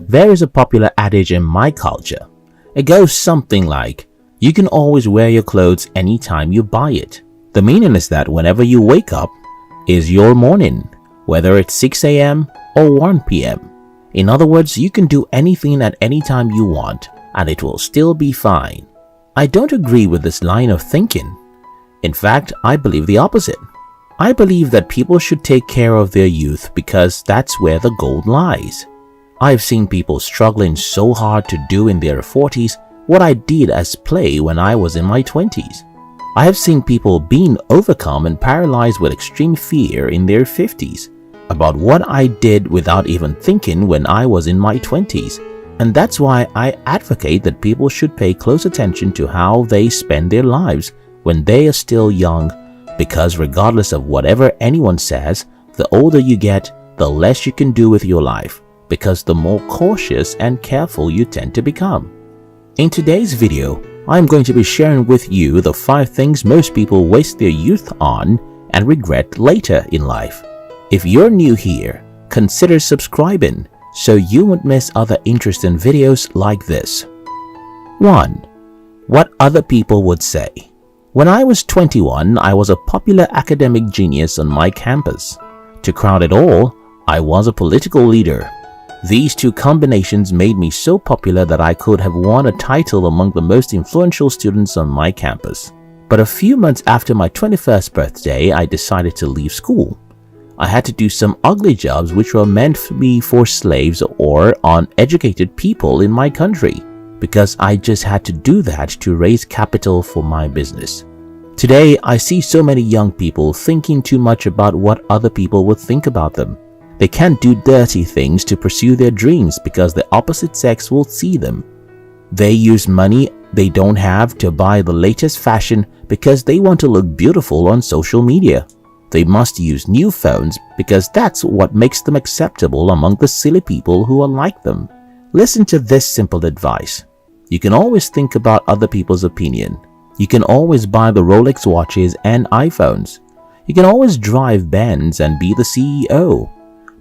There is a popular adage in my culture. It goes something like, you can always wear your clothes anytime you buy it. The meaning is that whenever you wake up is your morning, whether it's 6 a.m. or 1 p.m. In other words, you can do anything at any time you want and it will still be fine. I don't agree with this line of thinking. In fact, I believe the opposite. I believe that people should take care of their youth because that's where the gold lies. I've seen people struggling so hard to do in their 40s what I did as play when I was in my 20s. I have seen people being overcome and paralyzed with extreme fear in their 50s about what I did without even thinking when I was in my 20s. And that's why I advocate that people should pay close attention to how they spend their lives when they are still young, because regardless of whatever anyone says, the older you get, the less you can do with your life, because the more cautious and careful you tend to become. In today's video, I'm going to be sharing with you the 5 things most people waste their youth on and regret later in life. If you're new here, consider subscribing so you won't miss other interesting videos like this. 1. What other people would say. When I was 21, I was a popular academic genius on my campus. To crown it all, I was a political leader. These two combinations made me so popular that I could have won a title among the most influential students on my campus. But a few months after my 21st birthday, I decided to leave school. I had to do some ugly jobs which were meant to be for slaves or uneducated people in my country, because I just had to do that to raise capital for my business. Today, I see so many young people thinking too much about what other people would think about them. They can't do dirty things to pursue their dreams because the opposite sex will see them. They use money they don't have to buy the latest fashion because they want to look beautiful on social media. They must use new phones because that's what makes them acceptable among the silly people who are like them. Listen to this simple advice. You can always think about other people's opinion. You can always buy the Rolex watches and iPhones. You can always drive Benz and be the CEO.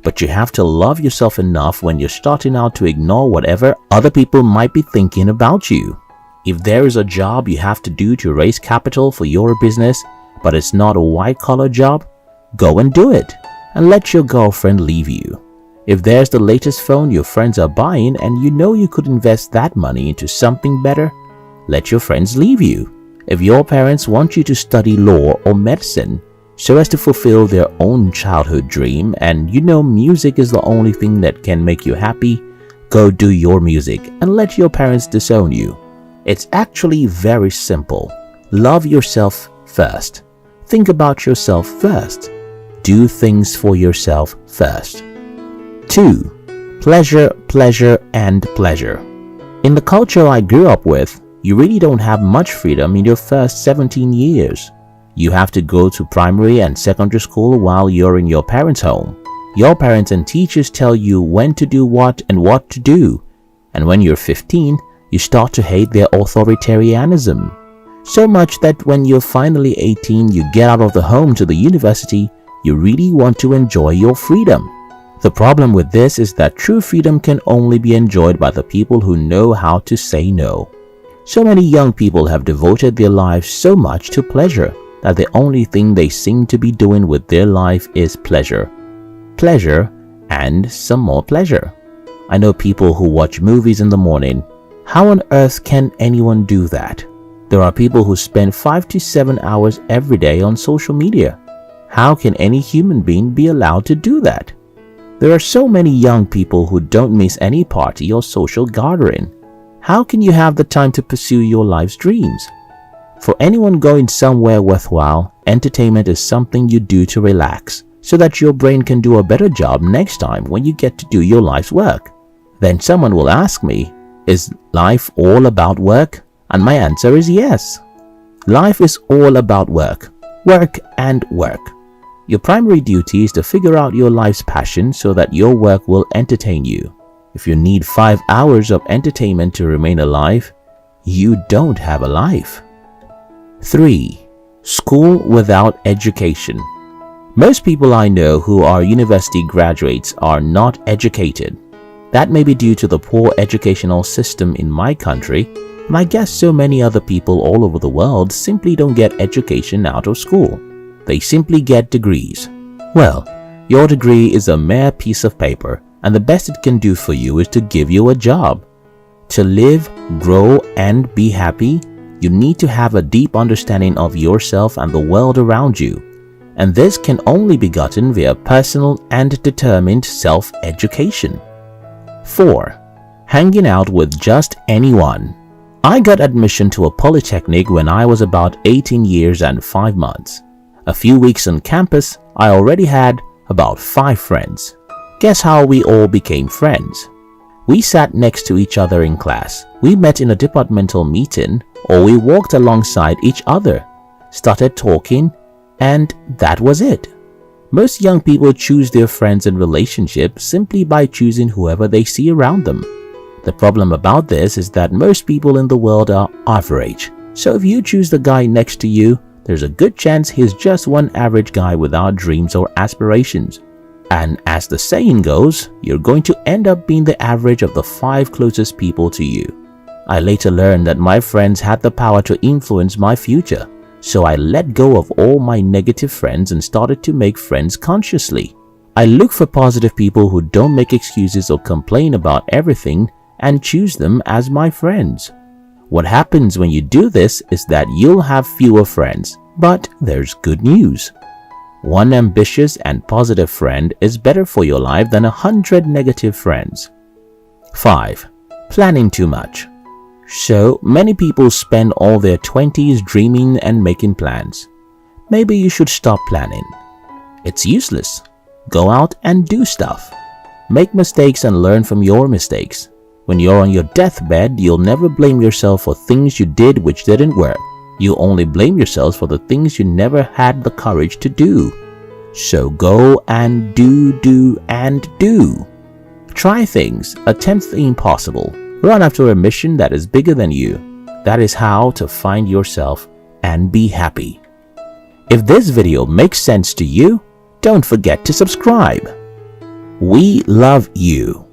But you have to love yourself enough when you're starting out to ignore whatever other people might be thinking about you. If there is a job you have to do to raise capital for your business, but it's not a white-collar job, go and do it and let your girlfriend leave you. If there's the latest phone your friends are buying and you know you could invest that money into something better, let your friends leave you. If your parents want you to study law or medicine so as to fulfill their own childhood dream and you know music is the only thing that can make you happy, go do your music and let your parents disown you. It's actually very simple. Love yourself first. Think about yourself first. Do things for yourself first. 2. Pleasure, pleasure, and pleasure. In the culture I grew up with, you really don't have much freedom in your first 17 years. You have to go to primary and secondary school while you're in your parents' home. Your parents and teachers tell you when to do what and what to do. And when you're 15, you start to hate their authoritarianism. So much that when you're finally 18, you get out of the home to the university, you really want to enjoy your freedom. The problem with this is that true freedom can only be enjoyed by the people who know how to say no. So many young people have devoted their lives so much to pleasure that the only thing they seem to be doing with their life is pleasure. Pleasure and some more pleasure. I know people who watch movies in the morning. How on earth can anyone do that? There are people who spend 5 to 7 hours every day on social media. How can any human being be allowed to do that? There are so many young people who don't miss any party or social gathering. How can you have the time to pursue your life's dreams? For anyone going somewhere worthwhile, entertainment is something you do to relax, so that your brain can do a better job next time when you get to do your life's work. Then someone will ask me, is life all about work? And my answer is yes. Life is all about work. Work and work. Your primary duty is to figure out your life's passion so that your work will entertain you. If you need 5 hours of entertainment to remain alive, you don't have a life. 3. School without education. Most people I know who are university graduates are not educated. That may be due to the poor educational system in my country, and I guess so many other people all over the world simply don't get education out of school. They simply get degrees. Well, your degree is a mere piece of paper, and the best it can do for you is to give you a job. To live, grow, and be happy, you need to have a deep understanding of yourself and the world around you. And this can only be gotten via personal and determined self-education. 4. Hanging out with just anyone. I got admission to a polytechnic when I was about 18 years and 5 months. A few weeks on campus, I already had about 5 friends. Guess how we all became friends? We sat next to each other in class, we met in a departmental meeting, or we walked alongside each other, started talking, and that was it. Most young people choose their friends and relationships simply by choosing whoever they see around them. The problem about this is that most people in the world are average. So if you choose the guy next to you, there's a good chance he's just one average guy without dreams or aspirations. And as the saying goes, you're going to end up being the average of the 5 closest people to you. I later learned that my friends had the power to influence my future. So I let go of all my negative friends and started to make friends consciously. I look for positive people who don't make excuses or complain about everything and choose them as my friends. What happens when you do this is that you'll have fewer friends, but there's good news. One ambitious and positive friend is better for your life than 100 negative friends. 5. Planning too much. So many people spend all their 20s dreaming and making plans. Maybe you should stop planning. It's useless. Go out and do stuff. Make mistakes and learn from your mistakes. When you're on your deathbed, you'll never blame yourself for things you did which didn't work. You only blame yourself for the things you never had the courage to do. So go and do. Try things, attempt the impossible. Run after a mission that is bigger than you. That is how to find yourself and be happy. If this video makes sense to you, don't forget to subscribe. We love you.